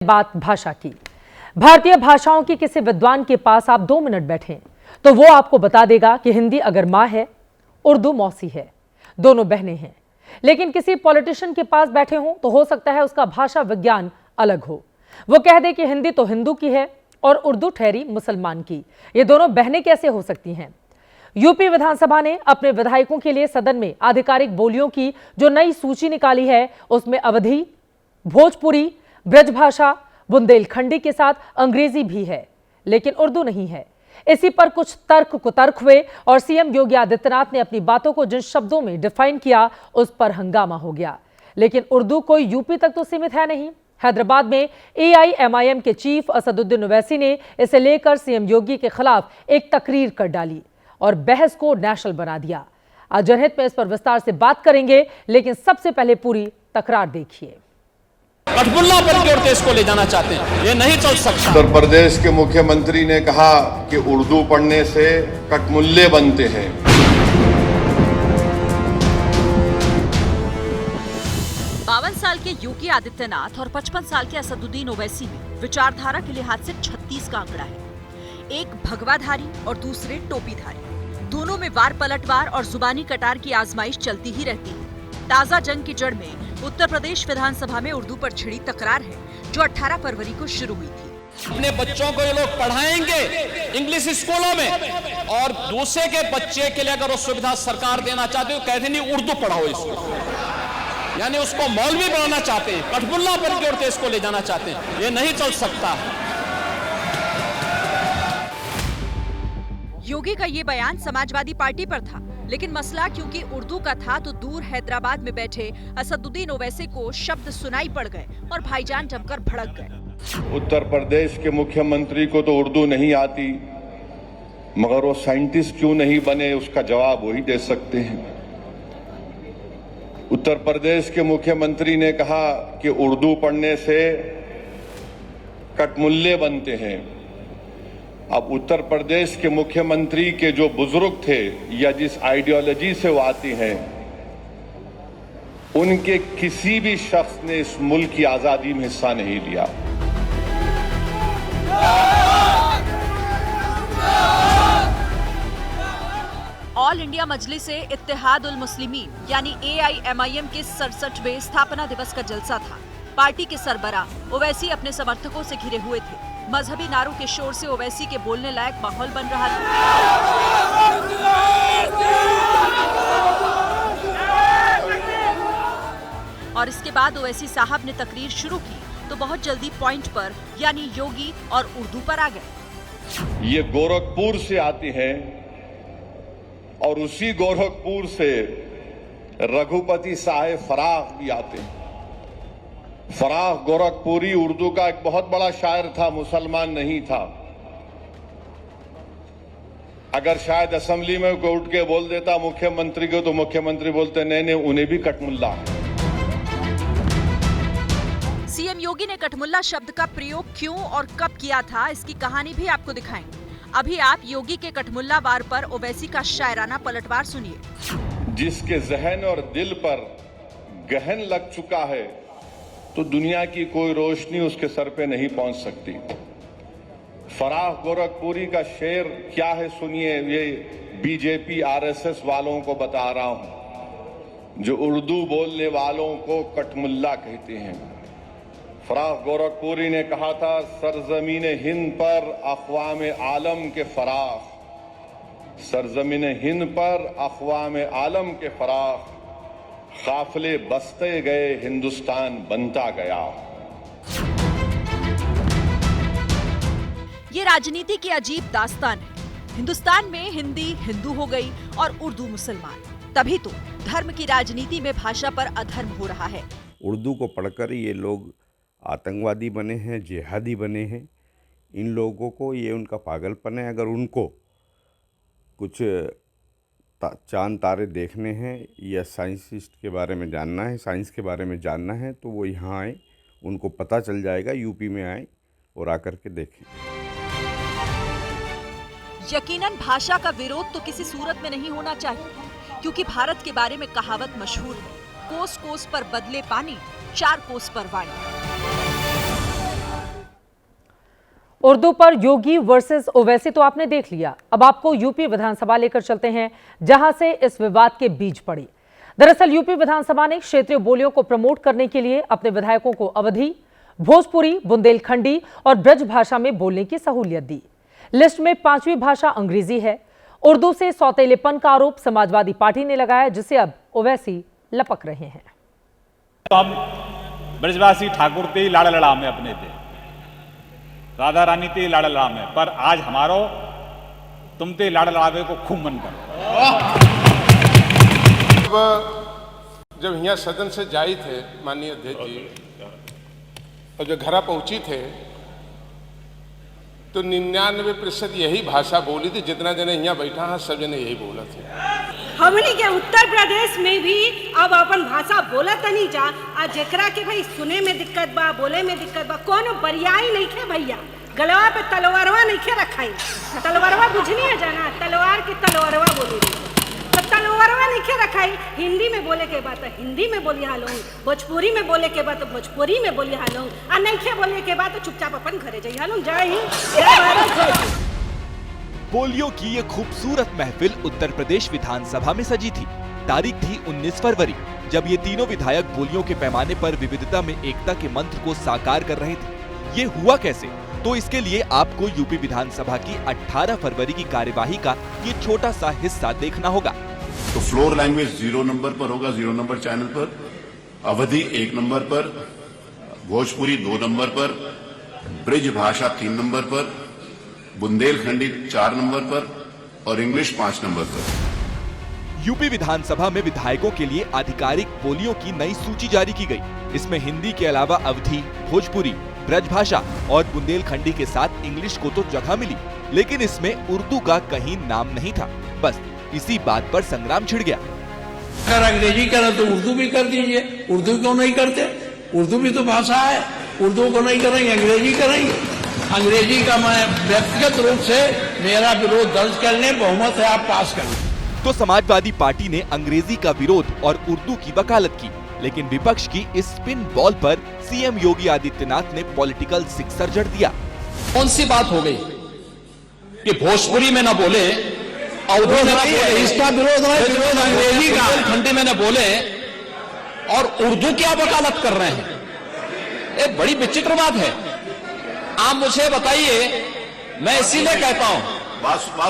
बात भाषा की। भारतीय भाषाओं की किसी विद्वान के पास आप 2 मिनट बैठें तो वो आपको बता देगा कि हिंदी अगर मां है, उर्दू मौसी है, दोनों बहनें हैं। लेकिन किसी पॉलिटिशियन के पास बैठे हों तो हो सकता है उसका भाषा विज्ञान अलग हो। वो कह दे कि हिंदी तो हिंदू की है और उर्दू ठहरी मुसलमान की। ये दोनों बहनें कैसे हो सकती हैं? यूपी विधानसभा ने अपने विधायकों के लिए सदन में आधिकारिक बोलियों की जो नई सूची निकाली है, उसमें अवधी, भोजपुरी, ब्रजभाषा, बुंदेलखंडी के साथ अंग्रेजी भी है, लेकिन उर्दू नहीं है। इसी पर कुछ तर्क कुतर्क हुए और सीएम योगी आदित्यनाथ ने अपनी बातों को जिन शब्दों में डिफाइन किया, उस पर हंगामा हो गया। लेकिन उर्दू कोई यूपी तक तो सीमित है नहीं। हैदराबाद में एआईएमआईएम के चीफ असदुद्दीन ओवैसी ने इसे लेकर सीएम योगी के खिलाफ एक तकरीर कर डाली और बहस को नेशनल बना दिया। आज जनहित में इस पर विस्तार से बात करेंगे, लेकिन सबसे पहले पूरी तकरार देखिए। कठपुतला पर की ओर देश को ले जाना चाहते हैं, ये नहीं चल सकता। उत्तर प्रदेश के मुख्यमंत्री ने कहा कि उर्दू पढ़ने से कटमुल्ले बनते हैं। 52 साल के योगी आदित्यनाथ और 55 साल के असदुद्दीन ओवैसी में विचारधारा के लिहाज से 36 का आंकड़ा है। एक भगवाधारी और दूसरे टोपीधारी, दोनों में वार पलटवार और जुबानी कटार की आजमाइश चलती ही रहती है। ताजा जंग की जड़ में उत्तर प्रदेश विधानसभा में उर्दू पर छिड़ी तकरार है, जो 18 फरवरी को शुरू हुई थी। अपने बच्चों को ये लोग पढ़ाएंगे इंग्लिश स्कूलों में, और दूसरे के बच्चे के लिए अगर वो सुविधा सरकार देना चाहती है तो कहते नहीं उर्दू पढ़ाओ इसको, यानी उसको मौलवी बनाना चाहते हैं, कठपुतला पर की ओर देश को ले जाना चाहते हैं। ये नहीं चल सकता। योगी का ये बयान समाजवादी पार्टी पर था, लेकिन मसला क्योंकि उर्दू का था तो दूर हैदराबाद में बैठे असदुद्दीन ओवैसी को शब्द सुनाई पड़ गए और भाईजान जमकर भड़क गए। उत्तर प्रदेश के मुख्यमंत्री को तो उर्दू नहीं आती, मगर वो साइंटिस्ट क्यों नहीं बने, उसका जवाब वही दे सकते हैं। उत्तर प्रदेश के मुख्यमंत्री ने कहा कि उर्दू पढ़ने से कटमुल्ले बनते हैं। अब उत्तर प्रदेश के मुख्यमंत्री के जो बुजुर्ग थे या जिस आइडियोलॉजी से वो आती हैं, उनके किसी भी शख्स ने इस मुल्क की आजादी में हिस्सा नहीं लिया। ऑल इंडिया मजलिस-ए इत्तेहाद उल मुस्लिमीन यानी एआईएमआईएम के 67वें स्थापना दिवस का जलसा था। पार्टी के सरबराह ओवैसी अपने समर्थकों से घिरे हुए थे। मजहबी नारों के शोर से ओवैसी के बोलने लायक माहौल बन रहा था। और इसके बाद ओवैसी साहब ने तकरीर शुरू की तो बहुत जल्दी पॉइंट पर यानी योगी और उर्दू पर आ गए। ये गोरखपुर से आती हैं और उसी गोरखपुर से रघुपति साहेब फराख भी आते हैं। फराख गोरखपुरी उर्दू का एक बहुत बड़ा शायर था, मुसलमान नहीं था। अगर शायद असेंबली में कोई उठ के बोल देता मुख्यमंत्री को, तो मुख्यमंत्री बोलते नहीं, उन्हें भी कटमुल्ला। सीएम योगी ने कटमुल्ला शब्द का प्रयोग क्यों और कब किया था, इसकी कहानी भी आपको दिखाएंगे। अभी आप योगी के कटमुल्ला वार पर ओवैसी का शायराना पलटवार सुनिए। जिसके जहन और दिल पर गहन लग चुका है, तो दुनिया की कोई रोशनी उसके सर पे नहीं पहुंच सकती। फराख गोरखपुरी का शेर क्या है सुनिए। ये बीजेपी आरएसएस वालों को बता रहा हूं, जो उर्दू बोलने वालों को कटमुल्ला कहते हैं। फराख गोरखपुरी ने कहा था, सरजमीन हिंद पर अक़वाम आलम के फराख, सरजमीन हिंद पर अक़वाम आलम के फराख, काफिले बसते गए हिंदुस्तान बनता गया। ये राजनीति की अजीब दास्तान है। हिंदुस्तान में हिंदी हिंदू हो गई और उर्दू मुसलमान। तभी तो धर्म की राजनीति में भाषा पर अधर्म हो रहा है। उर्दू को पढ़कर ये लोग आतंकवादी बने हैं, जिहादी बने हैं। इन लोगों को ये उनका पागलपन है। अगर उनको कुछ चांद तारे देखने हैं या साइंटिस्ट के बारे में जानना है, साइंस के बारे में जानना है, तो वो यहाँ आए, उनको पता चल जाएगा। यूपी में आए और आकर के देखें। यकीनन भाषा का विरोध तो किसी सूरत में नहीं होना चाहिए, क्योंकि भारत के बारे में कहावत मशहूर है, कोस कोस पर बदले पानी, 4 कोस पर वाणी। उर्दू पर योगी वर्सेस ओवैसी तो आपने देख लिया। अब आपको यूपी विधानसभा लेकर चलते हैं, जहां से इस विवाद के बीज पड़ी। दरअसल यूपी विधानसभा ने क्षेत्रीय बोलियों को प्रमोट करने के लिए अपने विधायकों को अवधी, भोजपुरी, बुंदेलखंडी और ब्रज भाषा में बोलने की सहूलियत दी। लिस्ट में 5वीं भाषा अंग्रेजी है। उर्दू से सौतेलेपन का आरोप समाजवादी पार्टी ने लगाया, जिसे अब ओवैसी लपक रहे हैं। तो हम ब्रजवासी ठाकुर ते लाड़ लड़ा में अपने थे, राधा रानी ते लाड़ लड़ा में, पर आज हमारो तुम ते लाड़ लड़ावे को खूब मन करो। जब यहाँ सदन से जाई थे माननीय अध्यक्ष जी, और जो घर पहुंची थे तो 99% यही भाषा बोली थी। जितना जने यहाँ बैठा है सब जने यही बोला थे। हमनी के उत्तर प्रदेश में भी अब अपन भाषा बोला तनी जा, आ जेकरा के भाई सुने में दिक्कत बा, बोले में दिक्कत बा, कोनो बरियाई नहीं खे भैया। गलवा पे तलवारवा नहीं खे रखाई, तलवारवा बुझनी है जाना, तलवार की तलवारवा बोली तो तलवारवा नहीं खे रखाई। हिंदी में बोले के बाद हिंदी में बोली हालो, भोजपुरी में बोले के बाद भोजपुरी में बोली हालो, आ नहीं खे बोले के बाद चुपचाप अपन घरे जाई हालो। जय हिंद, जय भारत। बोलियों की ये खूबसूरत महफिल उत्तर प्रदेश विधानसभा में सजी थी। तारीख थी 19 फरवरी, जब ये तीनों विधायक बोलियों के पैमाने पर विविधता में एकता के मंत्र को साकार कर रहे थे। ये हुआ कैसे? तो इसके लिए आपको यूपी विधानसभा की 18 फरवरी की कार्यवाही का ये छोटा सा हिस्सा देखना होगा। तो फ्लोर लैंग्वेज 0 नंबर पर होगा, 0 नंबर चैनल पर, अवधी 1 नंबर पर, भोजपुरी 2 नंबर पर, ब्रिज भाषा 3 नंबर पर, बुंदेलखंडी 4 नंबर पर और इंग्लिश 5 नंबर पर। यूपी विधानसभा में विधायकों के लिए आधिकारिक बोलियों की नई सूची जारी की गई। इसमें हिंदी के अलावा अवधी, भोजपुरी, ब्रज भाषा और बुंदेलखंडी के साथ इंग्लिश को तो जगह मिली, लेकिन इसमें उर्दू का कहीं नाम नहीं था। बस इसी बात पर संग्राम छिड़ गया। अगर अंग्रेजी करें तो उर्दू भी कर दीजिए, उर्दू क्यों नहीं करते? उर्दू भी तो भाषा है, उर्दू को नहीं करेंगे, अंग्रेजी करेंगे। अंग्रेजी का मैं व्यक्तिगत रूप से मेरा विरोध दर्ज करने, बहुमत है आप पास कर लें। तो समाजवादी पार्टी ने अंग्रेजी का विरोध और उर्दू की वकालत की, लेकिन विपक्ष की इस स्पिन बॉल पर सीएम योगी आदित्यनाथ ने पॉलिटिकल सिक्सर जड़ दिया। कौन सी बात हो गई कि भोजपुरी में न बोले, अवधी में न बोले, इसका विरोध है, विरोध अंग्रेजी का, खंडी में न बोले और उर्दू क्या वकालत कर रहे हैं? एक बड़ी विचित्र बात है। आप मुझे बताइए, मैं इसीलिए कहता हूं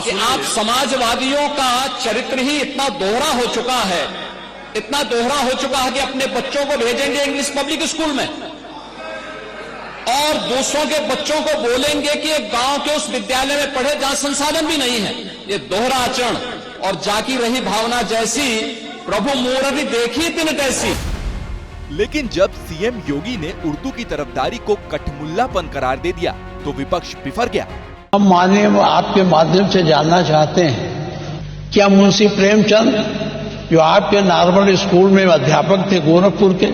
कि आप समाजवादियों का चरित्र ही इतना दोहरा हो चुका है, इतना दोहरा हो चुका है कि अपने बच्चों को भेजेंगे इंग्लिश पब्लिक स्कूल में और दूसरों के बच्चों को बोलेंगे कि एक गांव के उस विद्यालय में पढ़े जहां संसाधन भी नहीं है। ये दोहरा आचरण और जाकी रही भावना जैसी प्रभु मूर्ति देखी तिन कैसी। लेकिन जब सीएम योगी ने उर्दू की तरफदारी को कठमुल्लापन करार दे दिया तो विपक्ष बिफर गया। हम माननीय आपके माध्यम से जानना चाहते हैं, क्या मुंशी प्रेमचंद जो आपके नॉर्मल स्कूल में अध्यापक थे गोरखपुर के,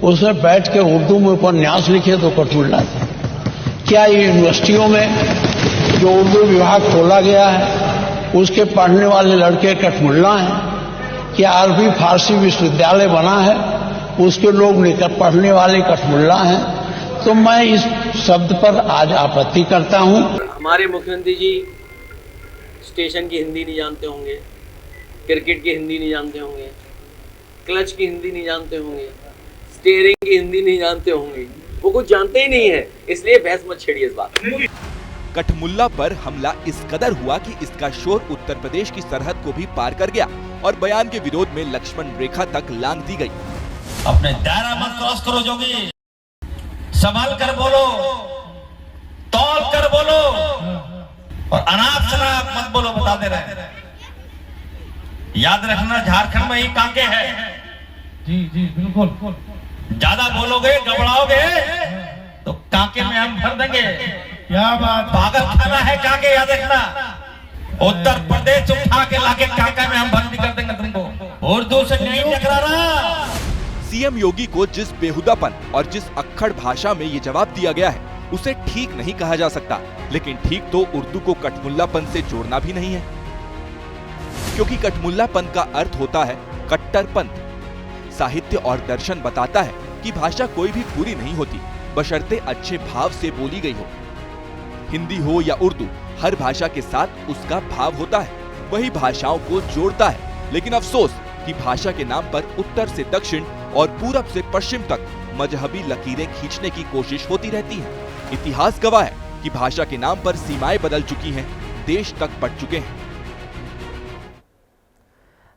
उसमें बैठ के उर्दू में उपन्यास लिखे तो कठमुल्ला थे? क्या यूनिवर्सिटियों में जो उर्दू विभाग खोला गया है उसके पढ़ने वाले लड़के कठमुल्ला हैं? क्या अरबी फारसी विश्वविद्यालय बना है उसके लोग लेकर पढ़ने वाले कठमुल्ला हैं? तो मैं इस शब्द पर आज आपत्ति करता हूं। हमारे मुख्यमंत्री जी स्टेशन की हिंदी नहीं जानते होंगे, क्रिकेट की हिंदी नहीं जानते होंगे, क्लच की हिंदी नहीं जानते होंगे, स्टीयरिंग की हिंदी नहीं जानते होंगे, वो कुछ जानते ही नहीं है, इसलिए बहस मत छेड़िए इस बात। कठमुल्ला पर हमला इस कदर हुआ कि इसका शोर उत्तर प्रदेश की सरहद को भी पार कर गया और बयान के विरोध में लक्ष्मण रेखा तक लांघ दी गई। अपने दायरा मत क्रॉस करो जोगी, संभाल कर बोलो, तौल कर बोलो और अनाप शनाप मत बोलो, बता दे रहे। याद रखना झारखंड में ही कांके है। जी जी बिल्कुल। ज्यादा बोलोगे, घबराओगे तो कांके में हम भर देंगे। क्या बात, पागल खाना है कांके, याद रखना। उत्तर प्रदेश उठा के लाके कांके में हम भर्ती कर देंगे तुमको। उर्दू से नहीं टकराना। सीएम योगी को जिस बेहुदापन और जिस अक्खड़ भाषा में ये जवाब दिया गया है उसे ठीक नहीं कहा जा सकता, लेकिन ठीक तो उर्दू को कठमुल्लापन से जोड़ना भी नहीं है, क्योंकि कठमुल्लापन का अर्थ होता है कट्टरपंथ। साहित्य और दर्शन बताता है कि भाषा कोई भी बुरी नहीं होती, बशर्ते अच्छे भाव से बोली गई हो। हिंदी हो या उर्दू, हर भाषा के साथ उसका भाव होता है, वही भाषाओं को जोड़ता है। लेकिन अफसोस कि भाषा के नाम पर उत्तर से दक्षिण और पूरब से पश्चिम तक मजहबी लकीरें खींचने की कोशिश होती रहती है। इतिहास गवाह है कि भाषा के नाम पर सीमाएं बदल चुकी हैं, देश तक बढ़ चुके हैं।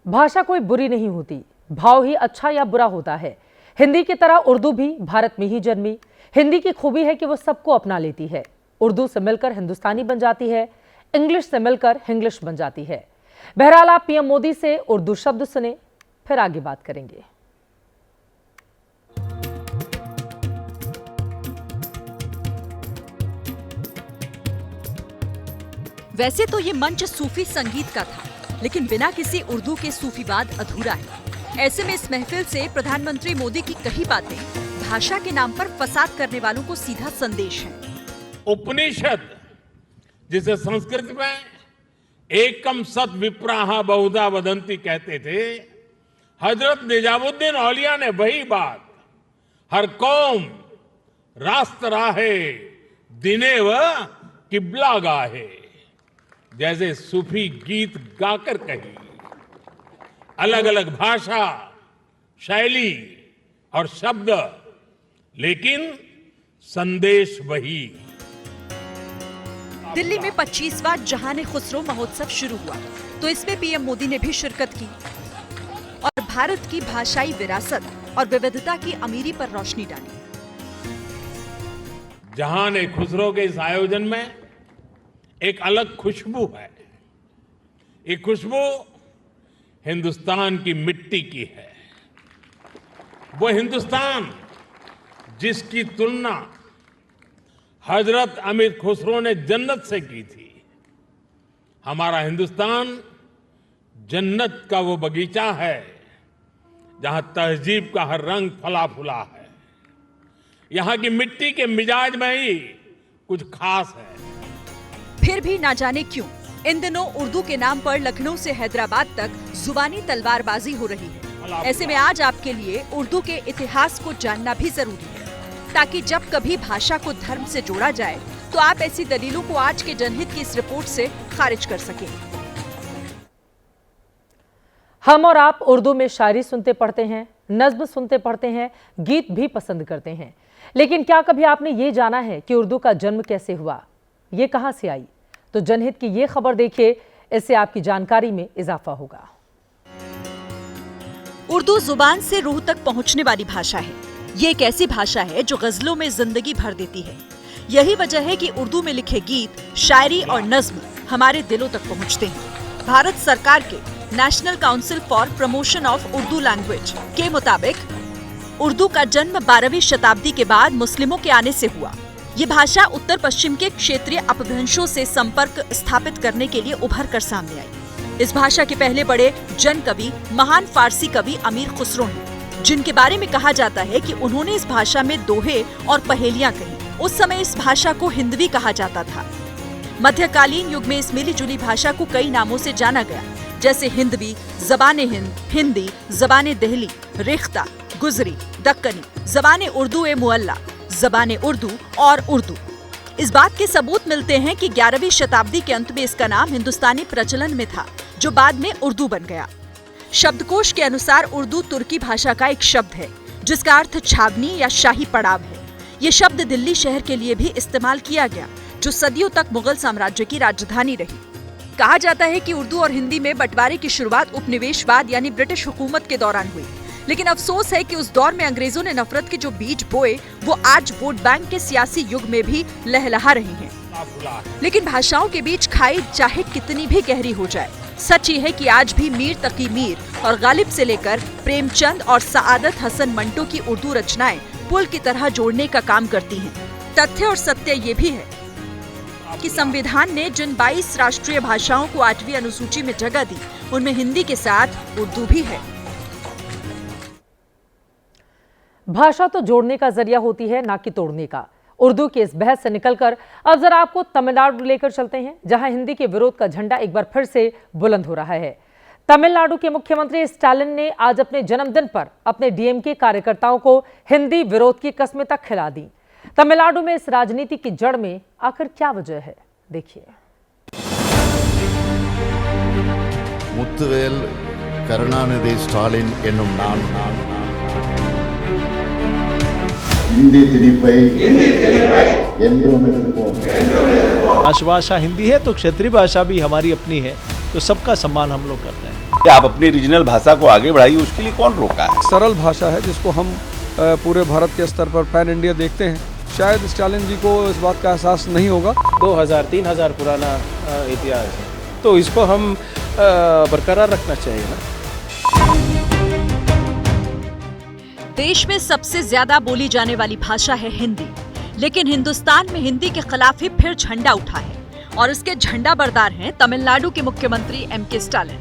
भाषा कोई बुरी नहीं होती, भाव ही अच्छा या बुरा होता है। हिंदी की तरह उर्दू भी भारत में ही जन्मी। हिंदी की खूबी है कि वो सबको अपना लेती है। उर्दू से मिलकर हिंदुस्तानी बन जाती है, इंग्लिश से मिलकर हिंग्लिश बन जाती है। बहरहाल आप पीएम मोदी से उर्दू शब्द सुने, फिर आगे बात करेंगे। वैसे तो ये मंच सूफी संगीत का था, लेकिन बिना किसी उर्दू के सूफीवाद अधूरा है। ऐसे में इस महफिल से प्रधानमंत्री मोदी की कही बातें भाषा के नाम पर फसाद करने वालों को सीधा संदेश है। उपनिषद, जिसे संस्कृत में एकम सत विप्राहा बहुधा वदंती कहते थे, हजरत निजामुद्दीन औलिया ने वही बात हर कौम रास्त राहे दिने व किबला गाहे जैसे सूफी गीत गाकर कही। अलग अलग भाषा, शैली और शब्द, लेकिन संदेश वही। दिल्ली में 25वां जहान खुसरो महोत्सव शुरू हुआ तो इसमें पीएम मोदी ने भी शिरकत की और भारत की भाषाई विरासत और विविधता की अमीरी पर रोशनी डाली। जहान खुसरो के इस आयोजन में एक अलग खुशबू है। ये खुशबू हिंदुस्तान की मिट्टी की है। वो हिंदुस्तान जिसकी तुलना हजरत अमीर खुसरो ने जन्नत से की थी। हमारा हिंदुस्तान जन्नत का वो बगीचा है जहां तहजीब का हर रंग फला फूला है। यहां की मिट्टी के मिजाज में ही कुछ खास है। फिर भी ना जाने क्यों इन दिनों उर्दू के नाम पर लखनऊ से हैदराबाद तक जुबानी तलवारबाजी हो रही है। ऐसे में आज आपके लिए उर्दू के इतिहास को जानना भी जरूरी है, ताकि जब कभी भाषा को धर्म से जोड़ा जाए तो आप ऐसी दलीलों को आज के जनहित की इस रिपोर्ट से खारिज कर सकें। हम और आप उर्दू में शायरी सुनते पढ़ते हैं, नज्म सुनते पढ़ते हैं, गीत भी पसंद करते हैं, लेकिन क्या कभी आपने ये जाना है कि उर्दू का जन्म कैसे हुआ, ये कहां से आई? तो जनहित की ये खबर देखिए, इससे आपकी जानकारी में इजाफा होगा। उर्दू जुबान से रूह तक पहुंचने वाली भाषा है। ये एक ऐसी भाषा है जो गजलों में जिंदगी भर देती है। यही वजह है कि उर्दू में लिखे गीत, शायरी और नज्म हमारे दिलों तक पहुंचते हैं। भारत सरकार के national council for promotion of Urdu language के मुताबिक उर्दू का जन्म 12वीं शताब्दी के बाद मुस्लिमों के आने से हुआ। ये भाषा उत्तर पश्चिम के क्षेत्रीय अपभ्रंशों से संपर्क स्थापित करने के लिए उभर कर सामने आई। इस भाषा के पहले बड़े जन कवि महान फारसी कवि अमीर खुसरो हैं, जिनके बारे में कहा जाता है कि उन्होंने इस भाषा में दोहे और पहेलियां कही। उस समय इस भाषा को हिंदवी कहा जाता था। मध्यकालीन युग में इस मिली जुली भाषा को कई नामों से जाना गया, जैसे हिंदवी, जबान हिंद, हिंदी, जबान दहली, रेख्ता, गुजरी, दक्कनी, जबान उर्दू ए मुअल्ला, जबान उर्दू और उर्दू। इस बात के सबूत मिलते हैं कि 11वीं शताब्दी के अंत में इसका नाम हिंदुस्तानी प्रचलन में था, जो बाद में उर्दू बन गया। शब्दकोश के अनुसार उर्दू तुर्की भाषा का एक शब्द है, जिसका अर्थ छावनी या शाही पड़ाव है। ये शब्द दिल्ली शहर के लिए भी इस्तेमाल किया गया, जो सदियों तक मुगल साम्राज्य की राजधानी रही। कहा जाता है कि उर्दू और हिंदी में बंटवारे की शुरुआत उपनिवेशवाद यानी ब्रिटिश हुकूमत के दौरान हुई, लेकिन अफसोस है कि उस दौर में अंग्रेजों ने नफरत के जो बीज बोए वो आज वोट बैंक के सियासी युग में भी लहलहा रहे हैं। लेकिन भाषाओं के बीच खाई चाहे कितनी भी गहरी हो जाए, सच ये है कि आज भी मीर तकी मीर और गालिब से लेकर प्रेमचंद और सआदत हसन मंटो की उर्दू रचनाएं पुल की तरह जोड़ने का काम करती हैं। तथ्य और सत्य ये भी है कि संविधान ने जिन 22 राष्ट्रीय भाषाओं को 8वीं अनुसूची में जगह दी, उनमें हिंदी के साथ उर्दू भी है। भाषा तो जोड़ने का जरिया होती है, ना कि तोड़ने का। उर्दू की इस बहस से निकलकर अब जरा आपको तमिलनाडु लेकर चलते हैं, जहां हिंदी के विरोध का झंडा एक बार फिर से बुलंद हो रहा है। तमिलनाडु के मुख्यमंत्री स्टालिन ने आज अपने जन्मदिन पर अपने डीएमके कार्यकर्ताओं को हिंदी विरोध की कस्में तक खिला दी। तमिलनाडु में इस राजनीति की जड़ में आखिर क्या वजह है, देखिए। முத்துவேல் கருணாநிதி ஸ்டாலின் என்னும் நான் हिंदी திணிப்பை என்றும் எதிர்ப்போம்। राष्ट्रभाषा हिंदी है तो क्षेत्रीय भाषा भी हमारी अपनी है, तो सबका सम्मान हम लोग करते हैं। आप अपनी रीजनल भाषा को आगे बढ़ाइए, उसके लिए कौन रोका है? सरल भाषा है जिसको हम पूरे भारत के स्तर पर पैन इंडिया देखते हैं। शायद स्टालिन जी को इस बात का एहसास नहीं होगा। 2000-3000 पुराना इतिहास है, तो इसको हम बरकरार रखना चाहिए ना। देश में सबसे ज्यादा बोली जाने वाली भाषा है हिंदी, लेकिन हिंदुस्तान में हिंदी के खिलाफ ही फिर झंडा उठा है और इसके झंडा बरदार हैं तमिलनाडु के मुख्यमंत्री M.K. स्टालिन।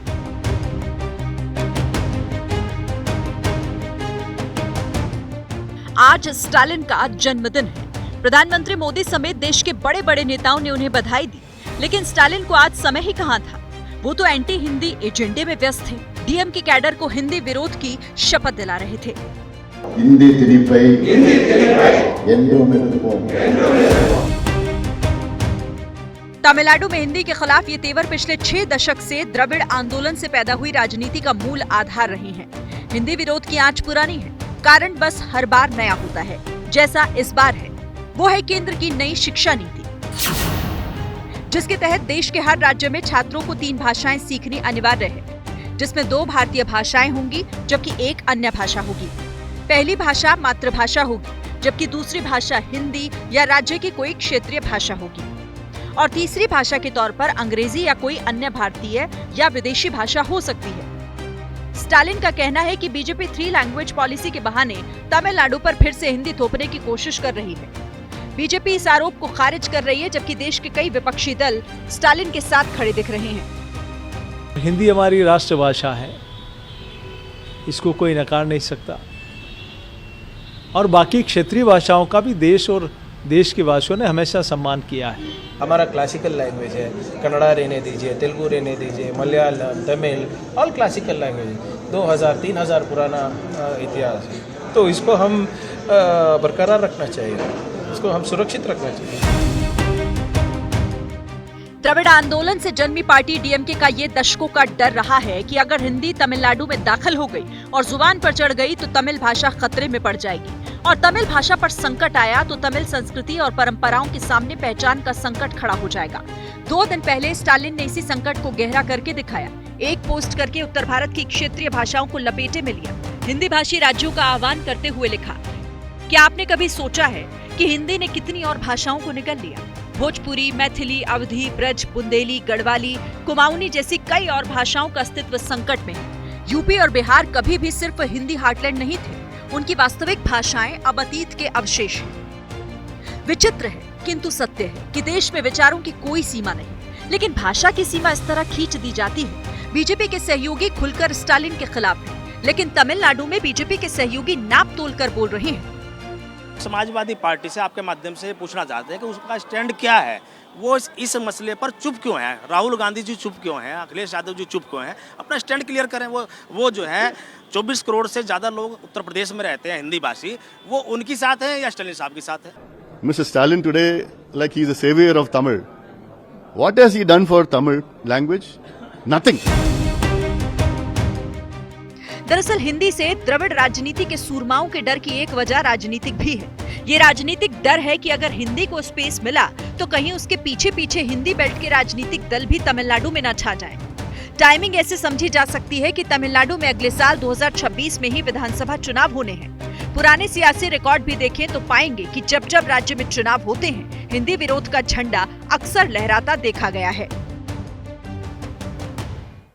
आज स्टालिन का जन्मदिन है। प्रधानमंत्री मोदी समेत देश के बड़े बड़े नेताओं ने उन्हें बधाई दी, लेकिन स्टालिन को आज समय ही कहां था। वो तो एंटी हिंदी एजेंडे में व्यस्त थे। डीएम के कैडर को हिंदी विरोध की शपथ दिला रहे थे। हिंदी திணிப்பை என்றும் எதிர்ப்போம்। तमिलनाडु में हिंदी के खिलाफ ये तेवर पिछले 6 दशक से द्रविड़ आंदोलन से पैदा हुई राजनीति का मूल आधार रही है। हिंदी विरोध की आंच पुरानी है, कारण बस हर बार नया होता है, जैसा इस बार है। वो है केंद्र की नई शिक्षा नीति, जिसके तहत देश के हर राज्य में छात्रों को 3 भाषाएं सीखनी अनिवार्य है, जिसमें 2 भारतीय भाषाएं होंगी जबकि 1 अन्य भाषा होगी। पहली भाषा मातृभाषा होगी, जबकि दूसरी भाषा हिंदी या राज्य की कोई क्षेत्रीय भाषा होगी और तीसरी भाषा के तौर पर अंग्रेजी या कोई अन्य भारतीय या विदेशी भाषा हो सकती है। स्टालिन का कहना है कि बीजेपी 3 लैंग्वेज पॉलिसी के बहाने तमिलनाडु पर फिर से हिंदी थोपने की कोशिश कर रही है। बीजेपी इस आरोप को खारिज कर रही है, जबकि देश के कई विपक्षी दल स्टालिन के साथ खड़े दिख रहे हैं। हिंदी हमारी राष्ट्रभाषा है, इसको कोई नकार नहीं सकता, और बाकी क्षेत्रीय भाषाओं का भी देश और देश के वासियों ने हमेशा सम्मान किया है। हमारा क्लासिकल लैंग्वेज है, कन्नड़ा रहने दीजिए, तेलुगु रहने दीजिए, Malayalam, Tamil, all classical language. 2000-3000 पुराना इतिहास है, तो इसको हम बरकरार रखना चाहिए, इसको हम सुरक्षित रखना चाहिए। द्रविड़ आंदोलन से जन्मी पार्टी डीएमके का ये दशकों का डर रहा है कि अगर हिंदी तमिलनाडु में दाखिल हो गई और जुबान पर चढ़ गई तो तमिल भाषा खतरे में पड़ जाएगी, और तमिल भाषा पर संकट आया तो तमिल संस्कृति और परंपराओं के सामने पहचान का संकट खड़ा हो जाएगा। 2 दिन पहले स्टालिन ने इसी संकट को गहरा करके दिखाया। एक पोस्ट करके उत्तर भारत की क्षेत्रीय भाषाओं को लपेटे में लिया, हिंदी भाषी राज्यों का आह्वान करते हुए लिखा, क्या आपने कभी सोचा है कि हिंदी ने कितनी और भाषाओं को निगल लिया? भोजपुरी, मैथिली, अवधी, ब्रज, बुंदेली, गढ़वाली, कुमाऊनी जैसी कई और भाषाओं का अस्तित्व संकट में है। यूपी और बिहार कभी भी सिर्फ हिंदी हार्टलैंड नहीं थे, उनकी वास्तविक भाषाएं अब अतीत के अवशेष हैं। विचित्र है किंतु सत्य है कि देश में विचारों की कोई सीमा नहीं, लेकिन भाषा की सीमा इस तरह खींच दी जाती है। बीजेपी के सहयोगी खुलकर स्टालिन के खिलाफ हैं, लेकिन तमिलनाडु में बीजेपी के सहयोगी नाप तोल कर बोल रहे हैं। समाजवादी पार्टी से आपके माध्यम से पूछना चाहते हैं कि उसका स्टैंड क्या है, वो इस मसले पर चुप क्यों है? राहुल गांधी जी चुप क्यों हैं? अखिलेश यादव जी चुप क्यों हैं? अपना स्टैंड क्लियर करें। वो जो है 24 करोड़ से ज़्यादा लोग उत्तर प्रदेश में रहते हैं हिंदी भाषी, वो उनकी साथ है या स्टालिन साहब के साथ है? Mr. Stalin today, like he is a savior of Tamil. What has he done for Tamil language? Nothing. दरअसल हिंदी से द्रविड़ राजनीति के सूरमाओं के डर की एक वजह राजनीतिक भी है। ये राजनीतिक डर है कि अगर हिंदी को स्पेस मिला तो कहीं उसके पीछे पीछे हिंदी बेल्ट के राजनीतिक दल भी तमिलनाडु में न छा जाएं। टाइमिंग ऐसे समझी जा सकती है कि तमिलनाडु में अगले साल 2026 में ही विधानसभा चुनाव होने हैं। पुराने सियासी रिकॉर्ड भी देखें तो पाएंगे कि जब जब राज्य में चुनाव होते हैं, हिंदी विरोध का झंडा अक्सर लहराता देखा गया है।